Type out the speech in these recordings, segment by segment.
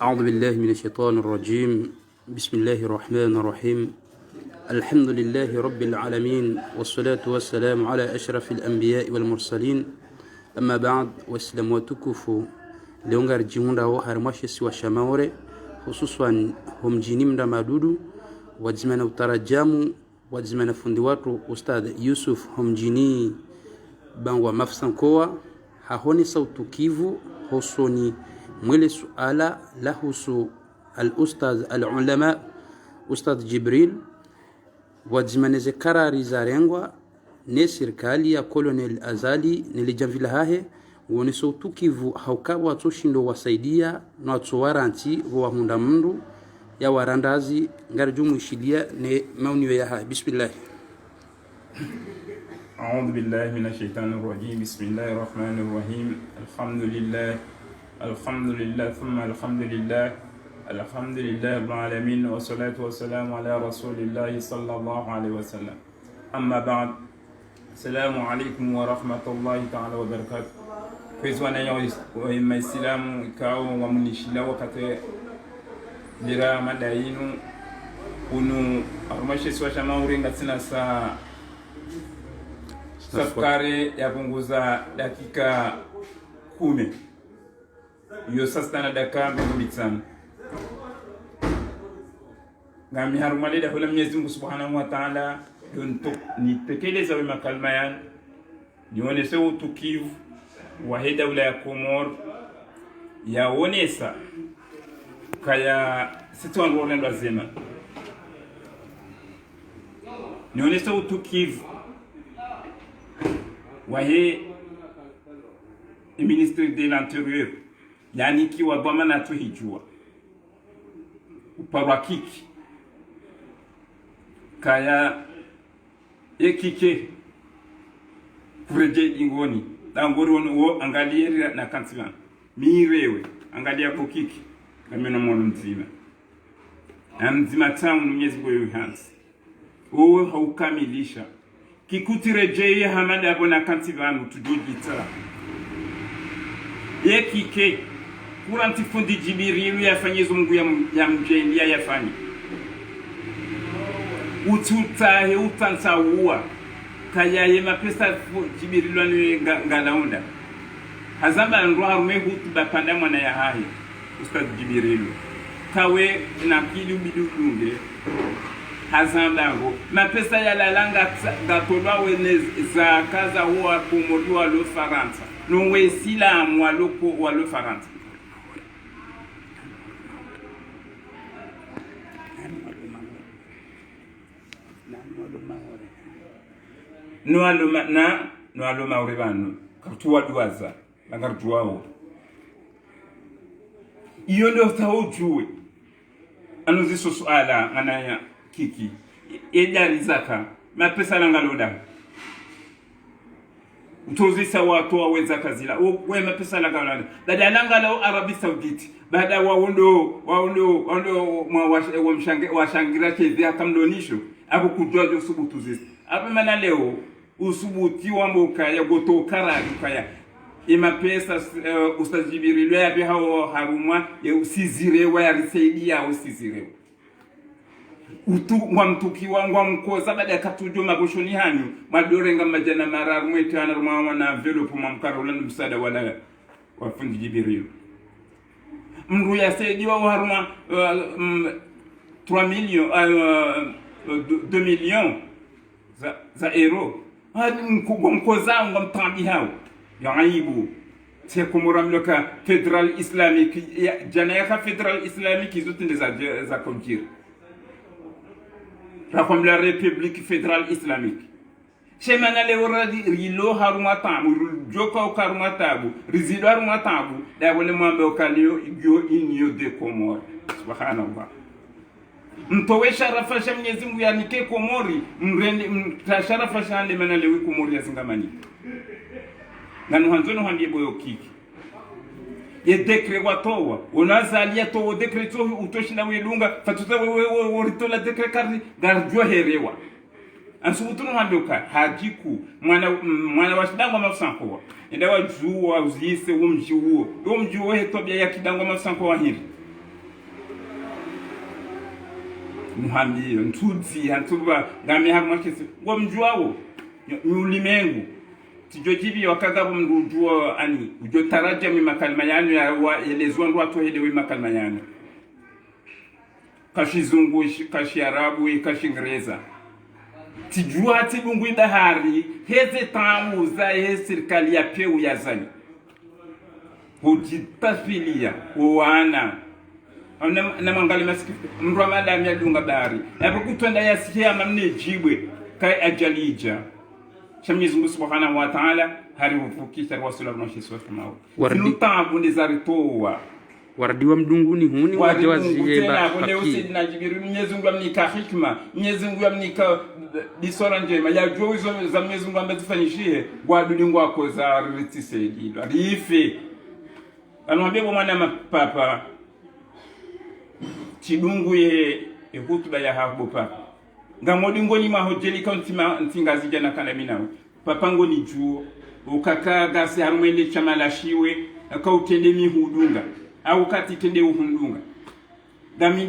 أعوذ بالله من الشيطان الرجيم. بسم الله الرحمن الرحيم. الحمد لله رب العالمين، والصلاة والسلام على أشرف الأنبياء والمرسلين. أما بعد، والسلام وتكفو لونغار جيموندا وهرماشي وشماوري، خصوصا هم جينيم رمادودو وجزمنا وترجامو وجزمنا فندواتو أستاذ يوسف هم جيني بانوا مفسنكوا ههوني صوتو كيفو حصوني mwele suala lahusu al-ustaz al-ulama Ustadh Jibril wadzimaneze karari za rengwa ne serikali ya Colonel Azali nilijamvila hahe woni sautukivu haukawa toshindo wasaidia na watsowaranti wa hunda mundu ya warandazi ngarjumu ishilia ne mauniwe ya hahe. Bismillah. A'udhu billahi minash shaitanir rajim. Bismillahir rahmanir rahim. Alhamdulillah thumma alhamdulillah rabbil alamin, wa salatu wa salamu ala rasulillahi sallallahu alayhi wa sallam. Amma ba'd. Assalamu alaykum wa rahmatullahi ta'ala wa barakatuh. Kwezwana ya Waislamu kao wa munishila wakati dira madainu unu arumashi siwa shama urenga tina safkare ya punguza dakika 10. Yo sastana dakika mbitsana ngami harumale da hula Mwenyezi Mungu Subhanahu wa Ta'ala donto ni tekeleza wema kalma yan nione utukivu wa heda ula ya Komor yaonesa kaya situ angona lazima nione utukivu wa ministre de l'Intérieur yani kiwa bama na tuhijua uparwa kiki kaya ekike kureje ingoni dangori wo angalia na kantivan mirewe angalia kukiki kamena mwana mzima na mzima tamu Mwenyezi Mungu hands uwe haukamilisha kikutirejeye hamada abona kantivan utujujita ekike kuranti fundi Jibril yafanyizo Mungu ya mjendia yafanyi ututahe utansawa kaya yema pesa Jibril wani ngalaunda hazamba ndo harume hutuba panda mwana ya hahi Ustadh Jibril kawe na kili bidulunge hazamba ngo mapesa ya lalanga gatolwa wene za kaza huwa kumodwa lo Faransa nwe silamu walo Faransa no aloma uribano katuwa duaza bangartuwao iyo ndo tawujue anuziso suala anaya kiki edari zaka mapesa langaloda utozisa watu waweza kazila we mapesa langaloda dada langalo Arabi Saudite baada waondo washangira chezea kamdonisho ako kujua jo subutu zisi apa mana leo usubuti wa mboka ya goto karari kaya ima pesa Ustadh Jibril ya bi hao haruma ya usizire wa ya risaidia usizire utu mtuki wangu mkoza baada ya katujo maboshoni hanyu madorenga majana mararu mwetana rumwa na envelope mamkarola msada wala wafundi Jibril mru ya saidiwa wa haruma 3 millions 2 millions za euro hadi mkoza mtambi hao ya aibu sekomuramloka Federal Islamic jana ya Federal Islamic zote za konjiri comme la République fédérale islamique. Chemana le oradi rilo haruma tabu, joka okaruma tabu, rizido haruma tabu, da wale mwambe okalio igyo inyo de Komori. Subhanallah. Mtowe sharafasha Mwenyezi Mungu yanike Komori, mrende mtasharafasha ande manalewi Komori ya zingamani. Nanu hanzono handie boyo kiki. Ye dekre watowa unazalia to dekre to utoshinda wedunga fatuza woritola dekre kardi garjwa herewa ansubutu nwandoka hajiku mwana washidangwa mafusanko enda wajuwa uzise umji huo hetobia ya kidangwa mafusanko wahiri muhami ntudzi hantuba ngame hamakisi ngo mjuawo ulimengu tijo jibi wakagabu mrujua ani ujo taraja makalima yanu yaelezwa ndo watu helewe makalima yanu kashizungu kashi arabu kashi ingereza tijua tibungu idahari heze tamu za serikali ya peu ya zani hujitafilia wana na mangali masiki mrwa madami ya dunga bahari hapo kutwenda yasikia mamne jibwe kai ajalija Mwenyezi Mungu Subhanahu wa Ta'ala harifukisha Rasulullah sallallahu alaihi wasallam nizaritoa wardi wa mdunguni huni wajawazie ba paki na jibiru Mwenyezi Mungu amnika hikma Mwenyezi Mungu amnika bisora njema ya joizo za Mwenyezi Mungu ambatufanyishie kwa dulingo wako za ritisedilwa rife anamwambia mwana mapapa chidungu ye hutuba ya hapo papa ngamodingo ni mahojeli kontima ntingazi jana kana minawe papango ni juo ukaka gasi harumwele chamalashiwe akautende mihudunga au kati tende uhundunga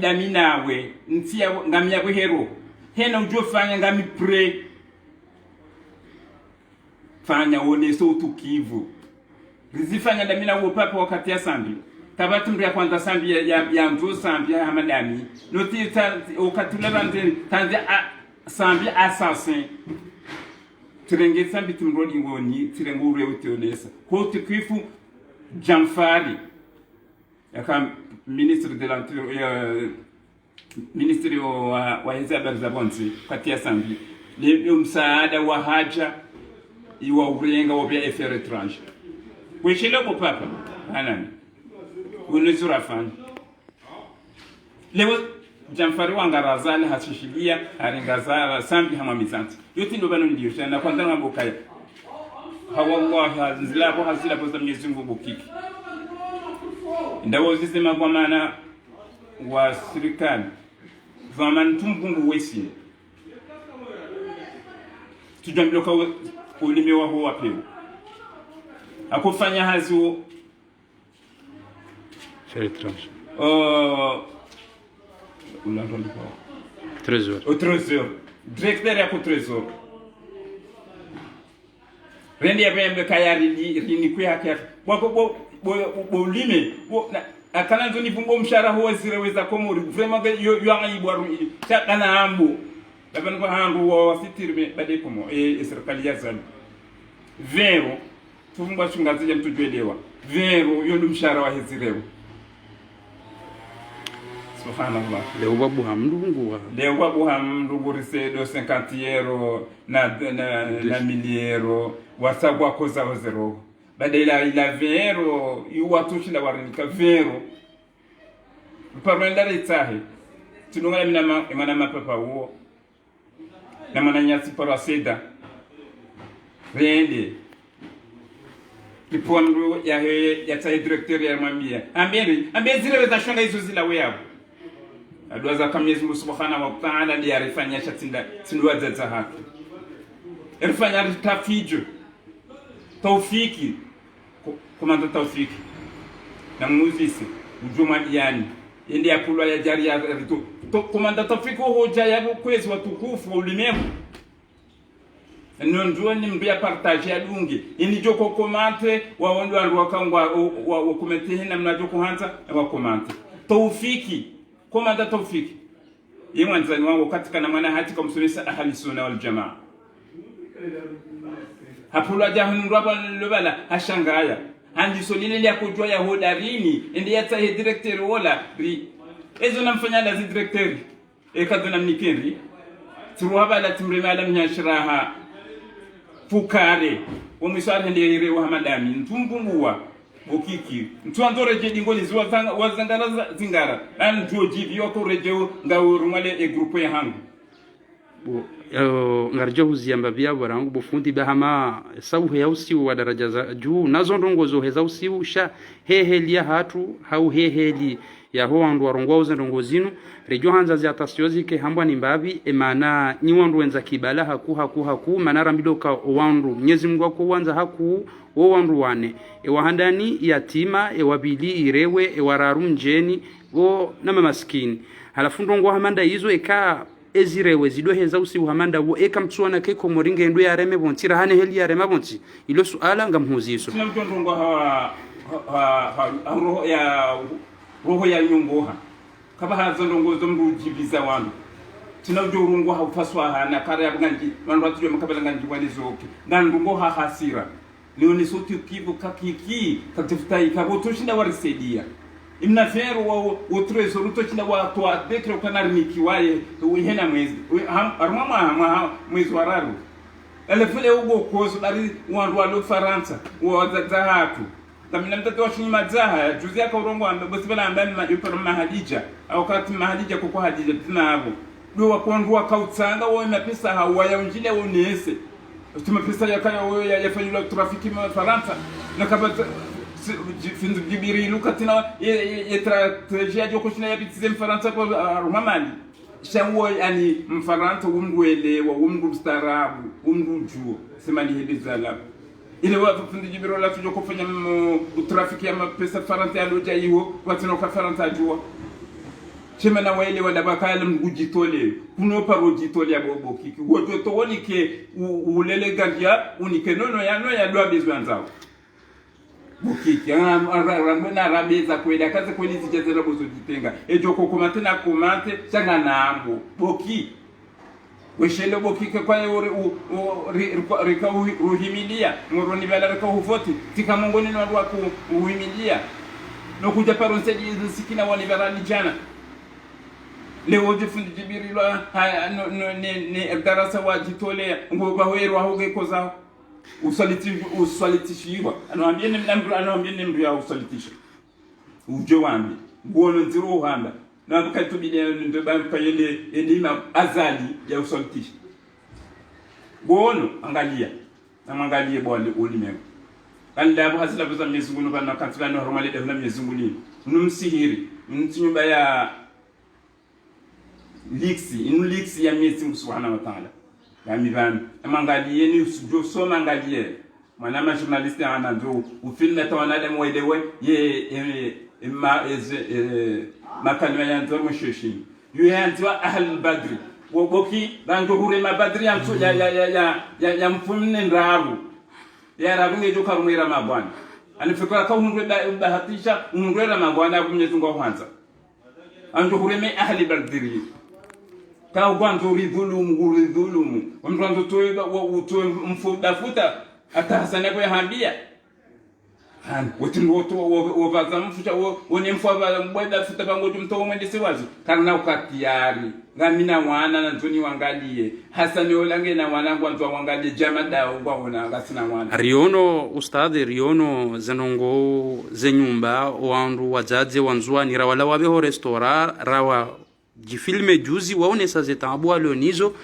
dami nawe ntia ngamya ko hero hena ujo fanya ngami pray fanya one so tukivu rizifanya dami na papa wakati ya sambi tabati mri ya kwanza sambi ya njo sambi ya hamadami noti ukatulera ndeni tanzi sambi assassin tirenge sambi tumrodi ngoni tirengo ure utionesa ko tukifu Jamfari yaka ministre de l'Intérieur ministre wa hizi habari za bonzi kati ya sambi le msaada wa haja iwa urenga wa bia affaires étrangères kweshele ko papa anani ule surafani leo Jamfari wangarazali hashishilia aringazara sambi hamamizanti yote ndo bano ndio sana kwanza ngabokaya hawallahi hazilabo hazilabo za Mwenyezi Mungu bukiki ndawo zisema kwa maana wa serikali zaman tumbungu wesi tujambiloka ulimi wa huwa peo akufanya hazo trésor directeur ya trésor rendi ya kayari rini kuyake wako bolime akana nzoni vumbo mshara huwa zireweza komori vraiment yo angayibwaru kana ambo labana ko handu wa fitirme bade komo serikali ya zani vero tufumba chungazi ya mtujelewa vero yo mshara wa hizirewo subhanallah leo babu hamndungu risedo 50 euro na miliero wasagwa koza wazero badala ila vero yuwatushila warinika vero parwenda ritahe tununga mina mapapa uo na mananyasi paraseda rende lipo mru ya tayi directeur ya mwambia ambia zile weza shonga hizo zila weabu adwaza kama Mwenyezi Mungu Subhanahu wa Ta'ala ndiye alifanya chatinda tindwa za haki alifanya tafijo tawfiki komanda tawfiki na muzisi ujuma yani ndiye akulwa ya jari ya to komanda tawfiki hoja ya kwezi watukufu ulimwengu ndio ni mbia partage ya dungi ini joko komante waondo andwakangwa wa komete na mnajoko hanza wa komante tawfiki komanda tawfiki yemwanzani wangu katika na mwana hati kwa msunisa ahli sunna wal jamaa hapula jahun raba lobala hashangaya handi solile ya kujua ya hodarini ndi yata he director wala ri ezo namfanya la director kadona mnikiri turuhaba la timremala mnyashiraha fukare omiswari ndi yire wa madami ntumbunguwa okiki ntwandore je dingoli wazangara zingara an joji biyo ko rejo ngawru male e groupe ya hangu ngarjo huziamba bia barangu bufundi bahama sabu ya usiu wa daraja za juu nazo ndongozo heza usiu sha hehelia hatu hau heheli ya ho andu warongwa uze ndongozinu rejo hanza zi atasyozi ke hambwa ni mbavi emana ni wandu wenza kibala haku manara midoka wandu Mwenyezi Mungu wako wanza haku wo wandu wane wahandani yatima wabili irewe wararu njeni wo na maskini halafu ndongo hamanda hizo eka ezirewe zidoheza usiu hamanda wo eka mtsuana ke komoringe ndo ya reme bontira hane heli ya reme bonti ilo suala ngamhuziso sina ndongo roho ya nyungoha kaba hazo ndongo zomru jibiza wandu tina ndorungo hafaswa hana kare yabangi wandu atuje makabela nganji walizoke ngandungo hasira leo ni sotu kivu kakiki katafutai kabotoshinda warisaidia imna fero wa trezo rutoshinda wa toa dekro kanarniki waye uhena mwezi armama mwezi wararu elefele ugo kozo dari wandu wa Faransa wa zahatu tamina mtoto washini mazaha juzi yaka urongo ambosibala ambani majupero mahadija au kati mahadija kwa hadija tina hapo do wakondwa kautsanga wo mapesa hawaya unjile unese tumepesa yakaya yafanywa trafiki ma Faransa na kabata findu gibiri lukatina yetrategia joko shina yapitize Faransa kwa rumamani shawo yani Mfaransa umngwelewa umngustarabu umngujuo semani hedizala ile wapo findu gibiro la tujo kufanya trafiki ya mapesa Faransa aloja hiyo watino ka Faransa jua chema na wale wala bakala mgujitole kuno parojitole abobo kiki wojo to woni ke ulele gandia unike nono ya doa besoin zao bukiki na rabeza kwenda kaza kweli zijezera bozo jitenga ejo ko komante changa nambo boki weshele boki kwa rika uhimilia ngoroni bala rika uvoti tika mongoni na watu uhimilia no kuja paronse sikina wali barani jana leo jifundi jibiri la ne darasa wajitolea ngo bahwero ahoge koza usalitishiwa anaambia ni mtu ya usalitisha uje wambi buono nziro hamba na bakatubile ndo bampa yele elima azali ya usalitisha buono angalia bwale ulimeko kanda hasila buza mezunguno bana kansila no normali de na mezunguni numsihiri mtinyumba ya liksi ya Mwenyezi Subhanahu wa Ta'ala ya mibani mangalie ni usujo so mangalie mwana journaliste anando ufilme tawana dem wedewe ye makanwa ya nzo msheshi yuyanzwa ahl badri woboki bango hurema badri amso ya mfumne ndabu ya rabunge joka rumira mabwana anifikira ka hunwe bahatisha hunwera mabwana Mwenyezi Mungu kwanza anjo hureme ahli badri ka kwanza uridhulumu mtu toiba utoe mfudafuta atahasana kwa hambia wotingo to wovaza mfucha wone mfwa mbweda futa bango mto mwende siwazi kana ukatiari ngamina mwana na nzoni wangalie hasani olange na mwanangu antu wangalie jamada ubona ngasina mwana riono ustadhi riono zenongo zenyumba wandu wazaze wanzwani rawala wabeho restaurant rawa jifilme juzi waone sa zetabu alionizo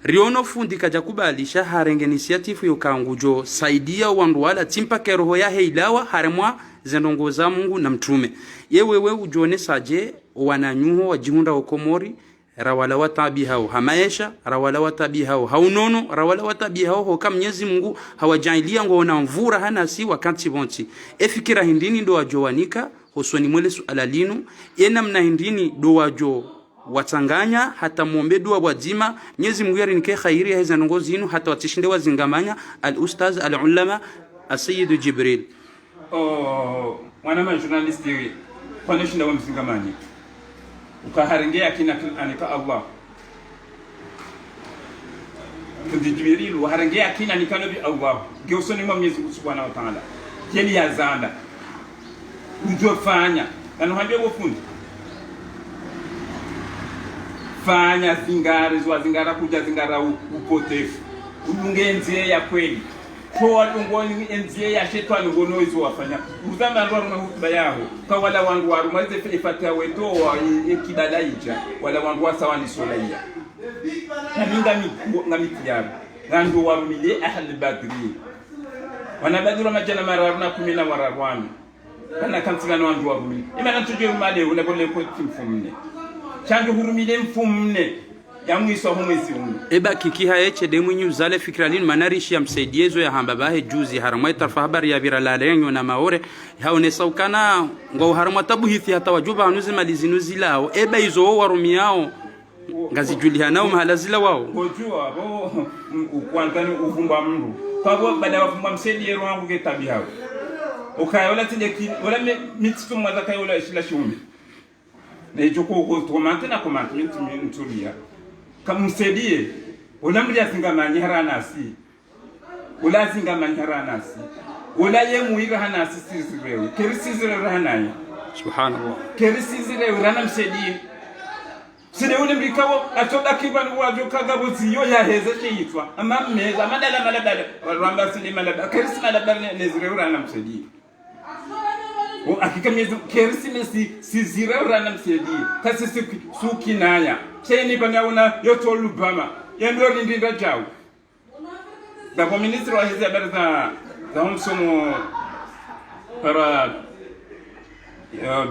riono fundi kaja kubalisha harenge initiative yo kangujo saidia wandu wala timpa keroho ya heilawa haremwa zenongo za Mungu na mtume yewewe ujone saje wananyuho wajihunda okomori rawala watabi hao hamaesha rawala watabi hao haunono rawala watabi hao hoka Mwenyezi Mungu hawajailia ngona mvura hana si wakati bonti efikira hindini ndo wajowanika hosoni mwele suala linu mna hindini do wajo watanganya hata muombe dua wajima Mwenyezi Mungu yarinike khairi ya hizo ngozi inu hata watishinde wazingamanya al-ustaz al-ulama as-sayyid Jibril mwana journalist kwa nishinda wa mzingamanya ukaharengea kina anika Allah kundi Jibril uharengea kina nikano bi Allah geusoni mwa Mwenyezi Subhanahu wa Ta'ala keli ya zanda ujofanya kana hambia bofundi fanya zingara kuja zingara upotefu ungenzie ya kweli kwa ngoni enzie ya shetani ngono hizo wafanya uzama ndo na hutuba yao kwa wala wangu warumalize ifata weto wa kidalaija wala wangu wasawani solaia ngami tiyabu ngandu warumile ahli badri wana badru majana mararuna kumina wararwani kana kantsingana wandu warumile imana tuje umale una bole ko timfumne change hurumile mfumne yamwiso humwezi umu eba kikiha yeche de mwinyu zale fikralin manarishi ya msaidiezo ya hamba bahe juzi haramwa tarfa habari ya viralalenyo na maore haone saukana ngo haramwa tabu hithi hata wajuba hanuzi malizinuzi lao eba izo warumi yao ngazi juliha nao mahala zila wao kujua bo ukwantani uvumba mndu kwa bo bada wafumba msaidiero wangu ke tabi hao ukayola tindeki wala mititu mwaza kayola ishila shumbi na ijoko komante na komante mtulia kamusaidie ulamri asingamanya haranasi ula singamanya haranasi ula yemuira hanasi sizirewe kerisizirewe hanaya subhanallah kerisizirewe rana msaidie sine ule mrikawo atoda kibanu wajo kagabuzi yo ya heze chitwa amameza madala malabala ramba sine malabala kerisi malabala nezirewe rana msaidie o akika mezo kerisi sizirewe rana msaidie kasi suki naya cheni banaona yoto lubama yendo ndinda jawu da kwa ministro wa hizi habari za msomo para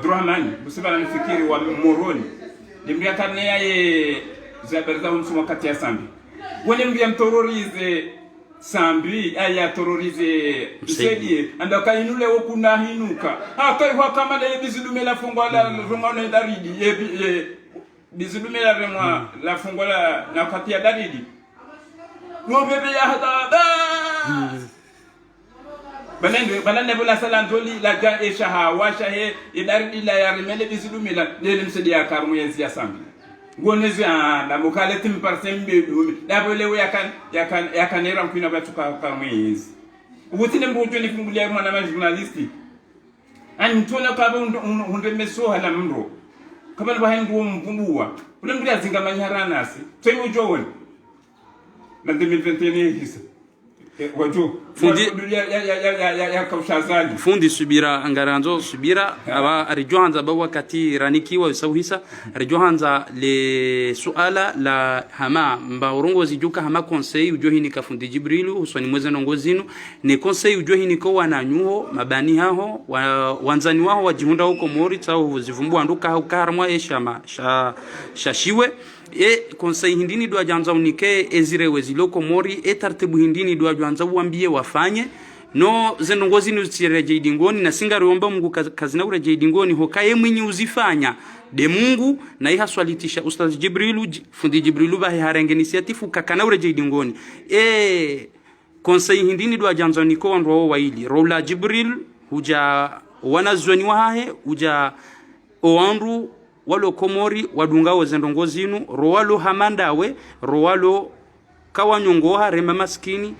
Drahmani busibana nifikiri wa Moroni ndimbia karne yaye za habari za msomo kati ya Sambi wone mbia mtororize Sambi aya tororize msedie anda kainule wokuna hinuka akaihwa kama le bizidume la fungwa la romano daridi bizidume la remwa la fungwa la na kati ya daridi no bebe ya hada banande bula salantoli la ga eshaha washa he idaridi la ya remele bizidume la le msedia ya karmu yenzi ya Sambi gonezi anda mukale tim parsembe dumi dabole yakan era mkwina batuka karmu yenzi ubutine mbuto ni fungulia mwana ma journalisti antona kaba hunde meso hala mndo kaba bahengu mpumbua ule mbili azingamanya haranasi twenye ujowoni na 2021 hisa wajo fundi ya kaushazali fundi subira angaranzo subira aba arijohanza ba wakati ranikiwa usauhisa arijohanza le suala la hama mba urongozi juka hama conseil ujohini ka fundi Jibrilu uswani mweze nongozinu ni conseil ujohini ko wananyuho mabani haho wanzani wao wajihunda huko mori tsao zivumbua nduka hukaramwa eshama shashiwe conseil hindini do ajanza unike ezirewe ziloko mori taratibu hindini do ajanza uambie wafanye no zenongozi nuzireje idingoni na singa ruomba Mungu kazina ureje idingoni hokaye mwinyi uzifanya de Mungu na iha swalitisha ustaz Jibrilu fundi Jibrilu bahe harenge initiative kakana ureje idingoni conseil hindini do ajanza uniko wanro waili rola Jibril huja wanazoni wahe huja oanru walo komori wadungao zendongozinu rowalo hamandawe rowalo kawanyongoha rema maskini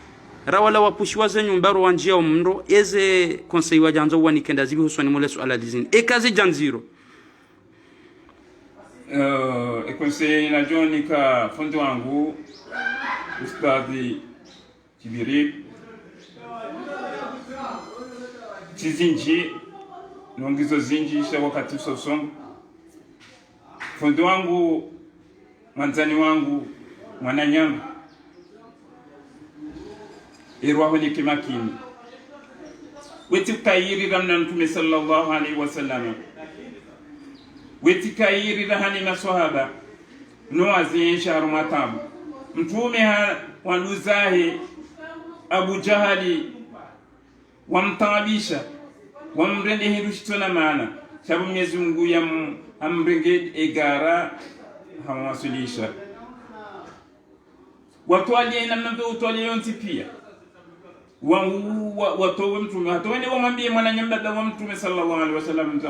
rawala wapushwa zenyumbaro wanjia omndo eze konsei wajanzo wanikenda zibi huswani mole suala lizini kazi janziro konsei na jonika fundi wangu ustadi Jibril chizinji nongizo zinji sha wakati sosongo fundi wangu mwanzani wangu mwananyama irwaho ni kimakini weti kayiri ramna Mtume sallallahu alaihi wasallam weti kayiri rahani maswahaba no aziensha rumatabu Mtume waluzahi Abu Jahali wamtabisha wamrende hirushitona maana sababu Mwenyezi Mungu amrenge egara hawasulisha watu aliena mnambe utwali yonti pia watowe Mtume hatowene wamwambie mwananyamba wa Mtume sallallahu alaihi wasallam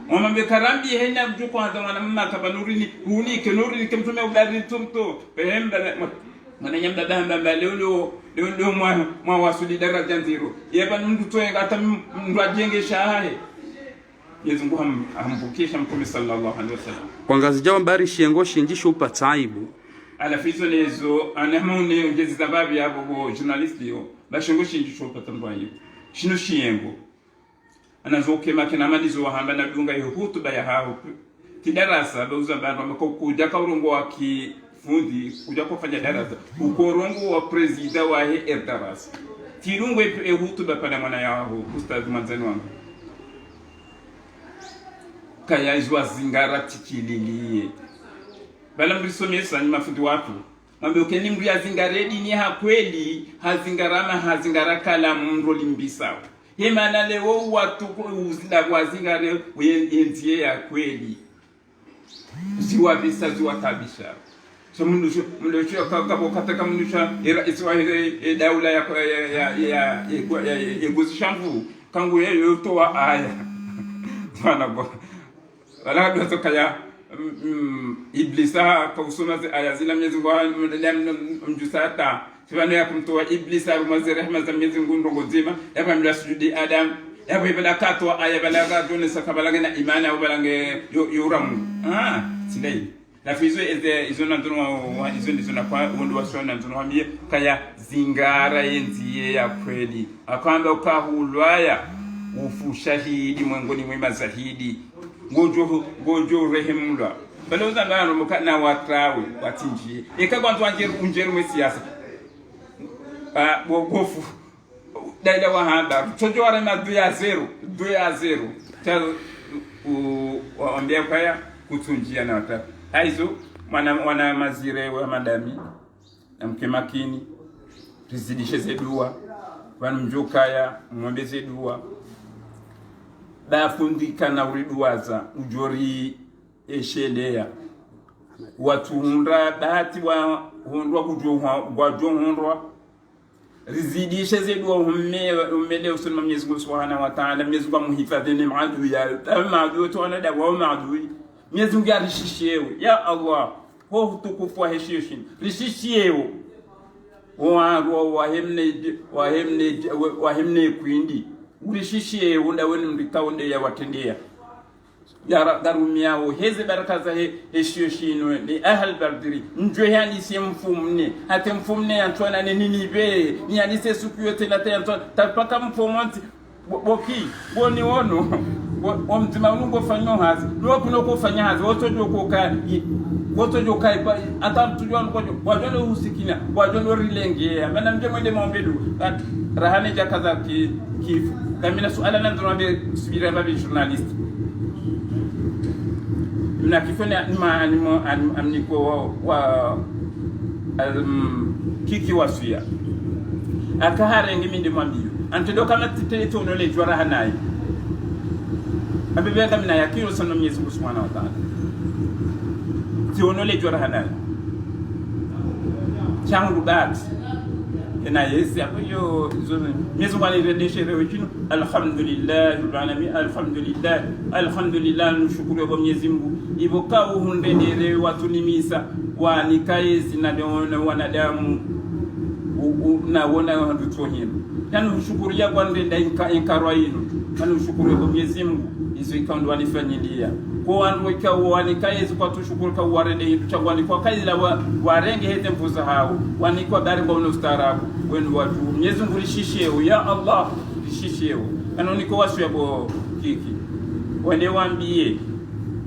wamwambie karambi hena mjuko hata mwanamma kabanurini unike nurini Mtume ubadili tumto pemba mwananyamba bamba leo mwa wasuli daraja nziro yeba mtu toenga hata mtu ajenge shahahe Mwenyezi Mungu ambukisha Mtume sallallahu alaihi wasallam kwa ngazi jawa mbari shiengo shinjisho upataibu ala fizo lezo anamune ungezi zababi yabo journalist yo bashingo shinjisho upatambwayo shino shiengo anazoke makina malizo wahamba na dunga hutuba ya hao kidarasa bauza bantu amekuja kaurongo wa kifundi kuja kufanya darasa ukorongo wa presida wa he darasa tirungwe hutuba pana mwana yao ustadhi manzani wangu kaya izwa zingara tikililie bala mrisomesa ni mafundi watu mambe ukeni mri azingaredi ni hakweli hazingarama hazingara kala mndo limbisao hemana leo watu uzida kwa zingare wenzie ya kweli ziwa visa ziwa tabisha so mundusho kabo kataka mundusha era iswa daula ya guzishambu kangu yeye toa aya bana bo wala ndio kaya iblisa kausoma aya zila Mwenyezi Mungu mjusata sivano ya kumtoa iblisa rumazi rehema za Mwenyezi Mungu ndongo nzima yapa mla sujudi Adam yapa ibala katwa aya balaga dole sakabalanga na imani au balange yoramu sidai na fizo izo nandono izo ndizo na kwa wondo wasona nandono wambie kaya zingara yenziye ya kweli akwamba ukahulwaya ufushahidi mwangoni mwema zahidi ngojo rehemulwa baloza ngano mukana watrawe watinji ekagwantu wanje unjeru mwesiasa bofu daida wa handa chojo wara na 2-0 tell waambia kaya kutunjia na wata aizo mwana mazire wa madami na mke makini tuzidishe zedua banu mjokaya mwombeze dua bafundika na uriduaza ujori eshelea watu hundra bahati wa hundwa hundwa rizidishe zedua umele usema Mwenyezi Mungu Subhanahu wa Ta'ala Mwenyezi Mungu muhifadhi ni maadui ya maadui tu ana dawa maadui Mwenyezi Mungu arishishewe ya Allah ho tukufu wa heshishini rishishewe wahemne kwindi urishishe unda wenu mrikaunde ya watendea ya darumiao heze baraka za heshishino ni ahal bardiri njwe yani si mfumne hata mfumne antwana nini be ni yani se suku yote na tena tapaka mfomonti boki boni wono omtima ungo fanyo hazi lo kuno ko fanya hazi woto joka ata tujua ngo wajone usikina wajone rilenge mana mje mwende mombedu rahane jakaza kifu kamina suala na ndombe subira babi journalist na kifanya amniko wa kiki wasuya akahare ngimi ndimwambio antedo kama titeto nole jwara hanayi abebe kama na yakiro sana Mwenyezi Mungu Subhanahu wa Ta'ala tionole jwara hanayi changu bat na yesi apoyo Mwenyezi Mungu alirudisha rewechino alhamdulillah rabbil alamin alhamdulillah nushukuru kwa Mwenyezi Mungu iboka uhundendere watunimisa wa nikaezi na wanadamu na wona wandutohino yani ushukuria kwa ndenda inkarwa hino yani ushukuru kwa Mwenyezi Mungu izo ikando wanifanyilia kwa wandu nikaezi kwa tushukuru kwa warende hitu chagwani kwa kazi la warenge hete mfuza hao wanikwa dari kwa ustaarabu wenu watu Mwenyezi Mungu rishisheo ya Allah rishisheo anoniko wasu yabo kiki wende wambie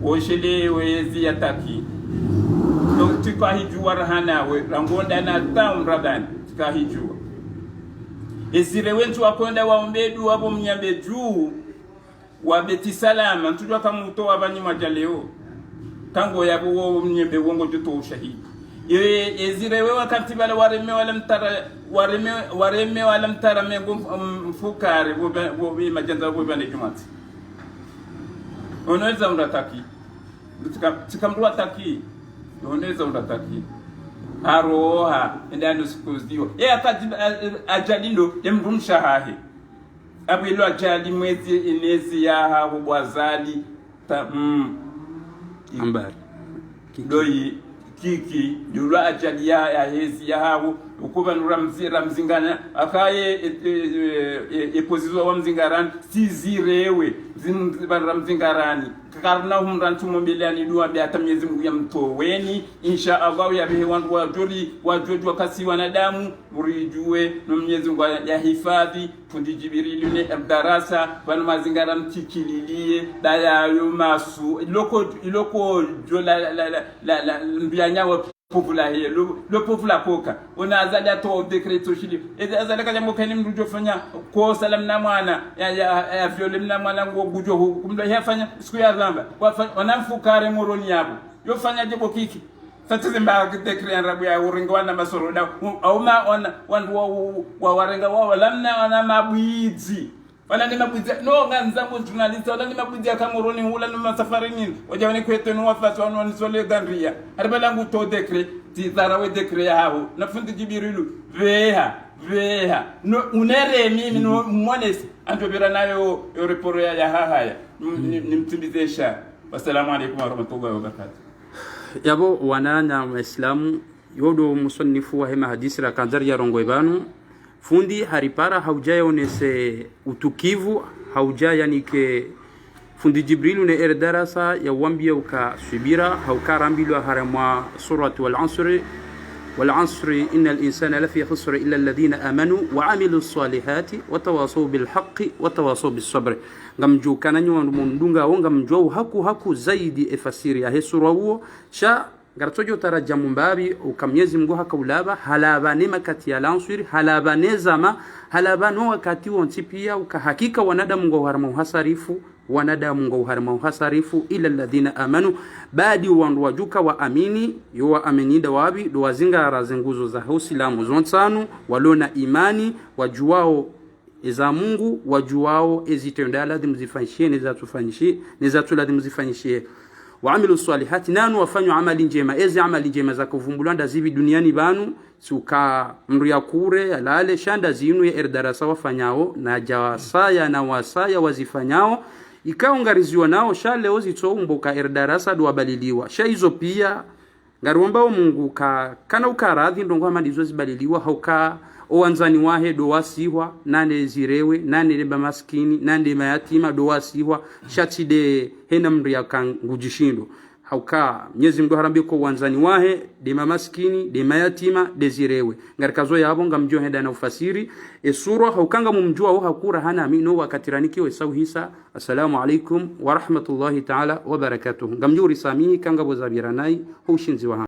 woshele wezi yataki tukahijua rahanawe rangonda na town radani tukahijua esire wentu wakonda waombedu wabo mnyambe juu wabeti salama tujua kama utoa abanyima jaleo kango yabo wo mnyambe wongo joto ushahidi ezire wewe katibala wareme wala mtara mengo mfukare bo majanda bo bane jumati onaweza unataki tukamrua taki onaweza unataki haroha ndani sikuziwa ajalindo emrumsha hahe abilo ajali mwezi inezi ya hawo bwazali ambari kidoi kiki dulwa ajali ya hezi ya hawo ukuba ramzingana akaye epozizo wa mzingarani sizirewe ramzingarani karna humran tumombelani dua bi hata Mwenyezi Mungu yamtoweni insha Allah ya bihi wandu wajojwa kasi wanadamu murijue no Mwenyezi Mungu ya hifadhi fundi Jibril ne darasa bana mazingara mtikililie daya yo masu iloko jola la mbianya wa popula hiyo lo popula koka ona azali ato decret shili azali kanya mokani mrujo fanya ko salam na mwana ya viole na mwana ngo gujo kumdo yafanya siku ya zamba wanamfukare moroni yabo yo fanya jebo kiki tatizo mbaya decret rabu ya uringa wana masoro da au ma wandu wa warenga wao lamna wana mabwizi wala ni mabwizi no nganza mo journalist wala ni mabwizi akamoroni hula ni masafari nini wajawani kwetu ni wafatu wanu sole gandria arbala ngu to decret ti zarawe decret hao na fundi Jibrilu veha no unere mimi no mwanesi antobera nayo reporo ya haya nimtibizesha. Wassalamu alaykum wa rahmatullahi wa barakatuh. Yabo wanana Waislamu yodo musonnifu wa hema hadisi la kanzari ya rongoibanu fundi haripara haujaya onese utukivu haujaya nike fundi Jibrilu ne erdarasa ya wambia uka subira haukarambilwa haramwa suratu wal asri innal insana lafi khusr illa alladhina amanu wa amilus salihati wa tawasaw bil haqqi wa tawasaw bis sabr ngamju kananyo mundunga wonga mjwa haku zaidi efasiri ya sura huo sha gartojo tarajamu mbabi ukamyezi Mungu hakaulaba halaba nema kati ya lansuri halaba nezama halaba no wakati wonti pia ukahakika wanadamu ngo harama uhasarifu ila alladhina amanu badi wandu wajuka wa amini yo wa amini dawabi do wazinga razenguzo za Uislamu zonsanu walona imani wajuao eza Mungu wajuao ezitendala dimzifanyishie nezatuladi mzifanyishie wa amilu salihati nanu wafanyu amali njema amali njema za kuvumbulanda zivi duniani banu suka mru ya kure alale shanda zinu ya erdarasa wafanyao na jawasaya na wasaya wazifanyao ikaungariziwa nao shale ozito umboka erdarasa duwabaliliwa sha hizo pia ngaruomba Mungu kana ukaradhi ndongo amalizo zibaliliwa hauka owanzani wahe do wasihwa nane zirewe nane leba maskini nane mayatima do wasihwa shatide hena mri yakangujishindo hauka Mwenyezi Mungu harambi ko wanzani wahe de maskini de mayatima de zirewe ngarikazo yabo ngamjo henda na ufasiri sura haukanga mumjua au hakura hana amino wakatiraniki we sauhisa. Assalamu alaikum wa rahmatullahi ta'ala wa barakatuh. Ngamjuri samihi kanga bozabiranai hushinzi wa